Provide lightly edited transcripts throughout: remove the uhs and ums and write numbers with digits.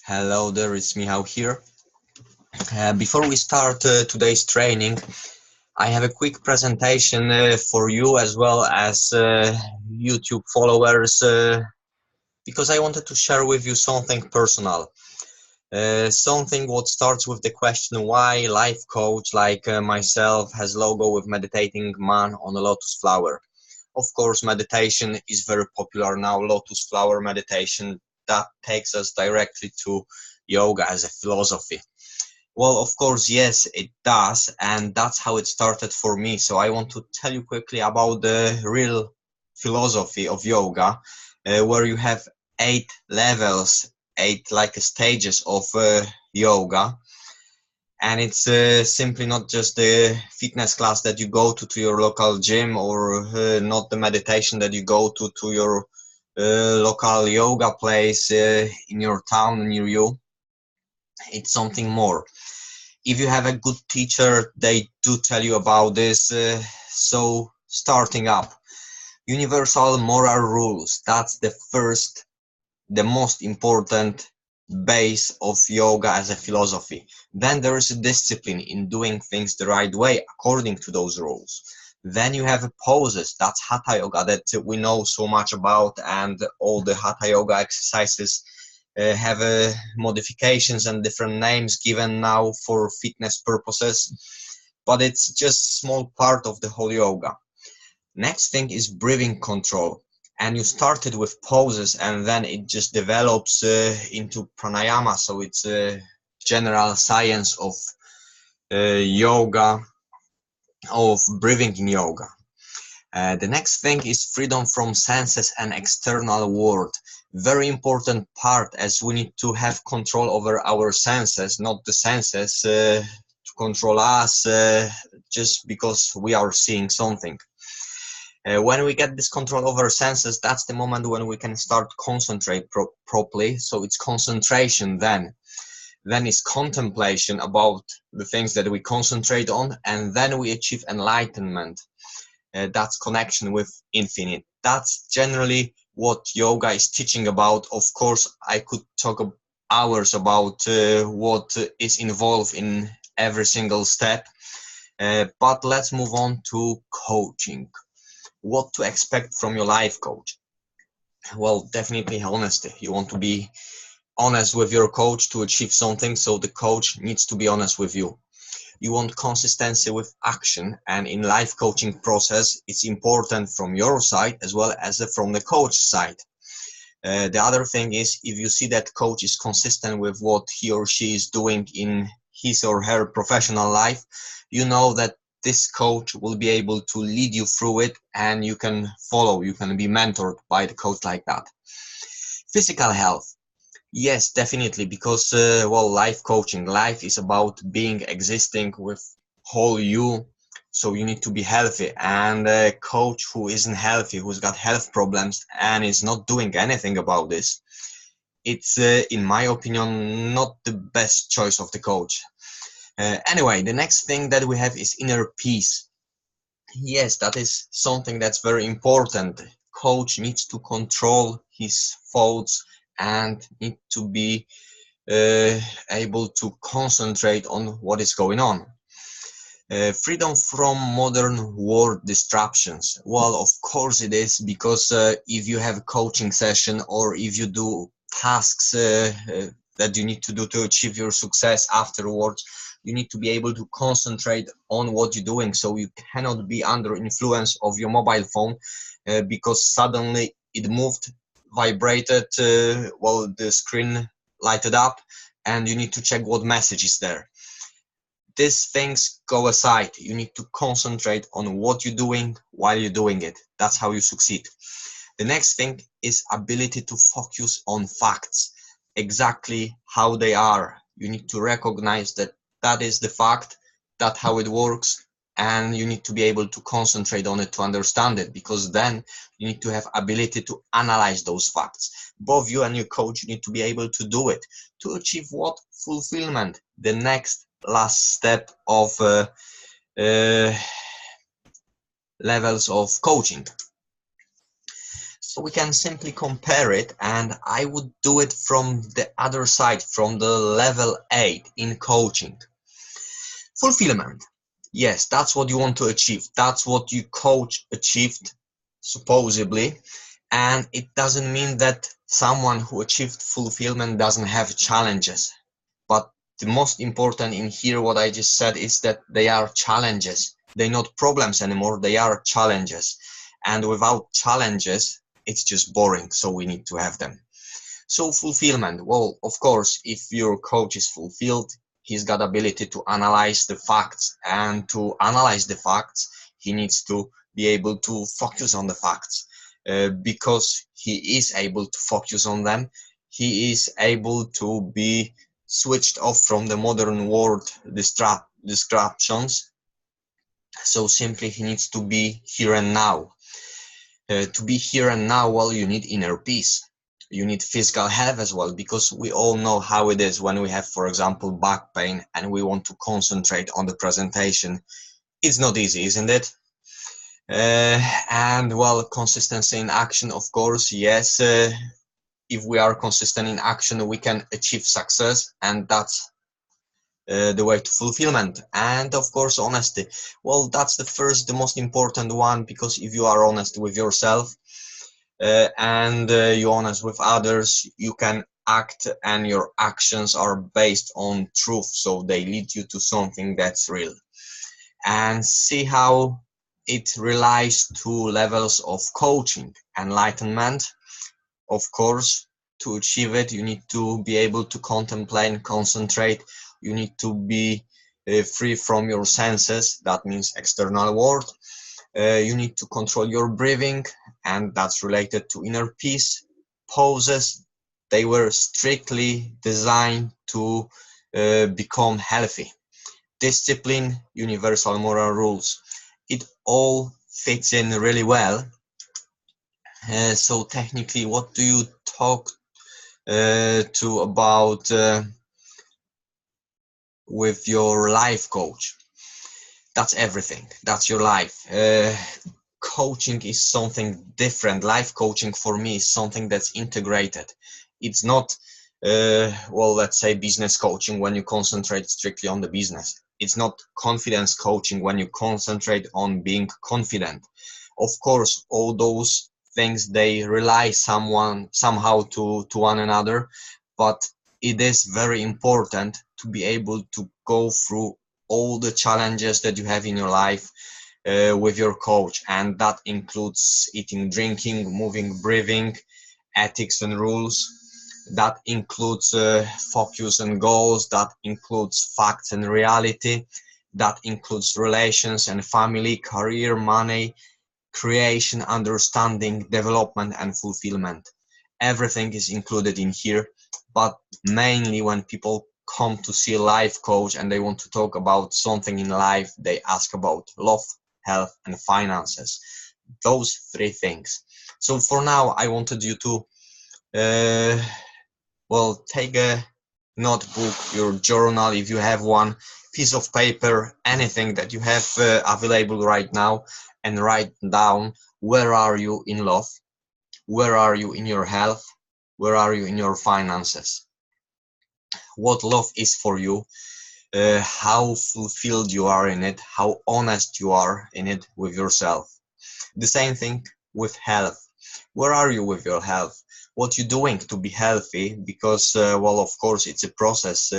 Hello there, it's Michal here. Before we start today's training, I have a quick presentation for you as well as YouTube followers because I wanted to share with you something personal. Something what starts with the question why life coach like myself has logo with meditating man on a lotus flower. Of course, meditation is very popular now, lotus flower meditation. That takes us directly to yoga as a philosophy. Well, of course, yes, it does, and that's how it started for me. So I want to tell you quickly about the real philosophy of yoga, where you have 8 levels, eight like stages of yoga, and it's simply not just the fitness class that you go to your local gym, or not the meditation that you go to your local yoga place in your town near you. It's something more. If you have a good teacher, they do tell you about this. So starting up, universal moral rules, that's the most important base of yoga as a philosophy. Then there is a discipline in doing things the right way according to those rules. Then you have poses, that's hatha yoga that we know so much about, and all the hatha yoga exercises have modifications and different names given now for fitness purposes, but it's just small part of the whole yoga. Next thing is breathing control, and you started with poses and then it just develops into pranayama, so it's a general science of yoga, of breathing in yoga. The next thing is freedom from senses and external world. Very important part, as we need to have control over our senses, not the senses to control us just because we are seeing something. When we get this control over senses, that's the moment when we can start concentrate properly. So it's concentration then. Then is contemplation about the things that we concentrate on, and then we achieve enlightenment. That's connection with infinite. That's generally what yoga is teaching about. Of course, I could talk hours about what is involved in every single step, but let's move on to coaching. What to expect from your life coach? Well, definitely honesty. You want to be honest with your coach to achieve something, so the coach needs to be honest with you. You want consistency with action, and in life coaching process it's important from your side as well as from the coach side. The other thing is, if you see that coach is consistent with what he or she is doing in his or her professional life, you know that this coach will be able to lead you through it, and you can follow, you can be mentored by the coach like that. Physical health. Yes, definitely, because well, life coaching, life is about being existing with whole you, so you need to be healthy. And a coach who isn't healthy, who's got health problems and is not doing anything about this, it's in my opinion not the best choice of the coach. Anyway, the next thing that we have is inner peace. Yes, that is something that's very important. Coach needs to control his thoughts and need to be able to concentrate on what is going on. Freedom from modern world distractions. Well, of course it is, because if you have a coaching session or if you do tasks that you need to do to achieve your success afterwards, you need to be able to concentrate on what you're doing. So you cannot be under influence of your mobile phone because suddenly it moved, vibrated, well, the screen lighted up, and you need to check what message is there. These things go aside. You need to concentrate on what you're doing while you're doing it. That's how you succeed. The next thing is ability to focus on facts, exactly how they are. You need to recognize that that is the fact, that's how it works, and you need to be able to concentrate on it to understand it, because then you need to have ability to analyze those facts. Both you and your coach need to be able to do it to achieve what? Fulfillment, the next last step of levels of coaching. we can simply compare it, and I would do it from the other side, from the level 8 in coaching. Fulfillment. Yes, that's what you want to achieve. That's what your coach achieved, supposedly. And it doesn't mean that someone who achieved fulfillment doesn't have challenges. But the most important in here, what I just said, is that they are challenges. They're not problems anymore, they are challenges. And without challenges, it's just boring, so we need to have them. So fulfillment, well, of course, if your coach is fulfilled, he's got ability to analyze the facts, and to analyze the facts, he needs to be able to focus on the facts. Because he is able to focus on them, he is able to be switched off from the modern world distractions. So simply he needs to be here and now. To be here and now, well, you need inner peace. You need physical health as well, because we all know how it is when we have, for example, back pain and we want to concentrate on the presentation. It's not easy, isn't it? And well, consistency in action, of course, yes. If we are consistent in action, we can achieve success, and that's the way to fulfillment. And of course, honesty. Well, that's the most important one, because if you are honest with yourself, and you're honest with others, you can act, and your actions are based on truth, so they lead you to something that's real. And see how it relies to levels of coaching. Enlightenment, of course, to achieve it, you need to be able to contemplate and concentrate. You need to be free from your senses, that means external world. You need to control your breathing, and that's related to inner peace. Poses, they were strictly designed to become healthy. Discipline, universal moral rules. It all fits in really well. So technically, what do you talk to about with your life coach? That's everything. That's your life. Coaching is something different. Life coaching for me is something that's integrated. It's not, well, let's say business coaching when you concentrate strictly on the business. It's not confidence coaching when you concentrate on being confident. Of course, all those things, they rely somehow to one another, but it is very important to be able to go through all the challenges that you have in your life with your coach, and that includes eating, drinking, moving, breathing, ethics and rules. That includes focus and goals. That includes facts and reality. That includes relations and family, career, money, creation, understanding, development, and fulfillment. Everything is included in here, but mainly when people come to see a life coach and they want to talk about something in life, they ask about love, health, and finances. Those three things. So for now, I wanted you to well, take a notebook, your journal, if you have one, piece of paper, anything that you have available right now, and write down where are you in love, where are you in your health, where are you in your finances, what love is for you, how fulfilled you are in it, how honest you are in it with yourself. The same thing with health. Where are you with your health? What you're doing to be healthy? Because, well, of course, it's a process.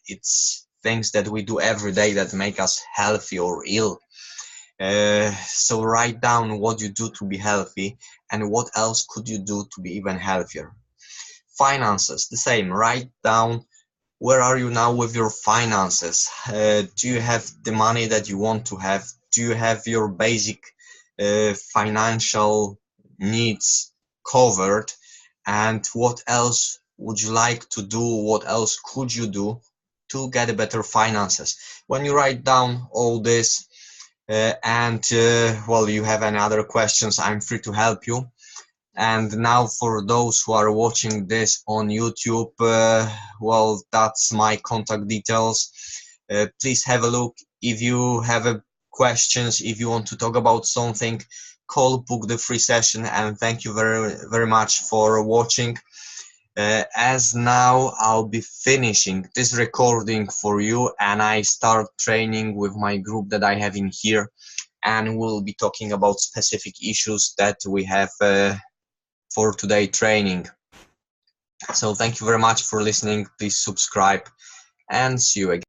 It's things that we do every day that make us healthy or ill. So write down what you do to be healthy, and what else could you do to be even healthier. Finances, the same. Write down where are you now with your finances. Do you have the money that you want to have? Do you have your basic financial needs covered? And what else would you like to do? What else could you do to get better finances? When you write down all this, well, you have any other questions, I'm free to help you. And now for those who are watching this on YouTube, well, that's my contact details. Please have a look. If you have questions, if you want to talk about something, call, book the free session, and thank you very much for watching. As now I'll be finishing this recording for you, and I start training with my group that I have in here, and we'll be talking about specific issues that we have for today training. So thank you very much for listening. Please subscribe and see you again.